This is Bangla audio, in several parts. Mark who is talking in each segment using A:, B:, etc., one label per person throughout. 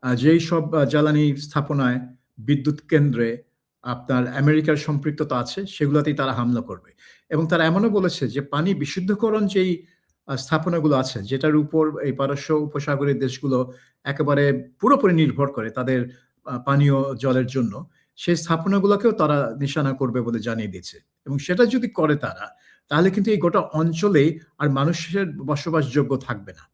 A: যেই সব জ্বালানি স্থাপনায়, বিদ্যুৎ কেন্দ্রে আপনার আমেরিকার সম্পৃক্ততা আছে, সেগুলাতেই তারা হামলা করবে। এবং তারা এমনও বলেছে যে পানি বিশুদ্ধকরণ যেই স্থাপনাগুলো আছে, যেটার উপর এই পারস্য উপসাগরের দেশগুলো একেবারে পুরোপুরি নির্ভর করে তাদের পানীয় জলের জন্য, সেই স্থাপনাগুলোকেও তারা নিশানা করবে বলে জানিয়ে দিয়েছে। এবং সেটা যদি করে তারা, তাহলে কিন্তু এই গোটা অঞ্চলেই আর মানুষের বসবাসযোগ্য থাকবে না।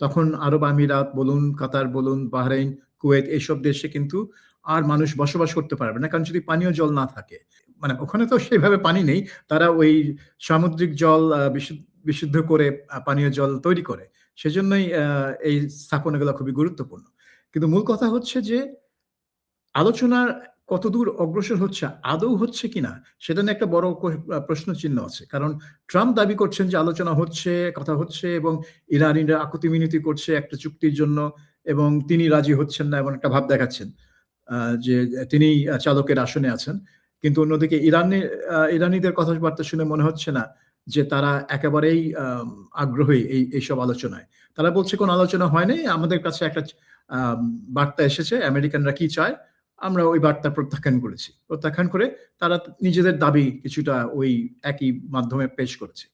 A: তখন আরব আমিরাত বলুন, কাতার বলুন, বাহরাইন, কুয়েত এইসব দেশে কিন্তু আর মানুষ বসবাস করতে পারবে না। কারণ যদি পানীয় জল না থাকে, মানে ওখানে তো সেভাবে পানি নেই। তারা ওই সামুদ্রিক জল বিশুদ্ধ করে পানীয় জল তৈরি করে। সেজন্যই এই স্থাপনাগুলো খুবই গুরুত্বপূর্ণ। কিন্তু মূল কথা হচ্ছে যে আলোচনা কতদূর অগ্রসর হচ্ছে, আদৌ হচ্ছে কিনা সেটা নিয়ে একটা বড় প্রশ্নচিহ্ন আছে। কারণ ট্রাম্প দাবি করছেন যে আলোচনা হচ্ছে, কথা হচ্ছে এবং ইরানিরা আকুতি মিনতি করছে একটা চুক্তির জন্য এবং তিনি রাজি হচ্ছেন না এমন একটা ভাব দেখাচ্ছেন। যে তিনি চালকের আসনে আছেন। কিন্তু অন্যদিকে ইরানিদের কথাবার্তা শুনে মনে হচ্ছে না যে তারা একেবারেই আগ্রহী এইসব আলোচনায়। তারা বলছে কোন আলোচনা হয় নাই। আমাদের কাছে একটা বার্তা এসেছে আমেরিকানরা কি চায়, আমরা ওই বার্তা প্রত্যাখ্যান করেছি। প্রত্যাখ্যান করে তারা নিজেদের দাবি কিছুটা ওই একই মাধ্যমে পেশ করেছে।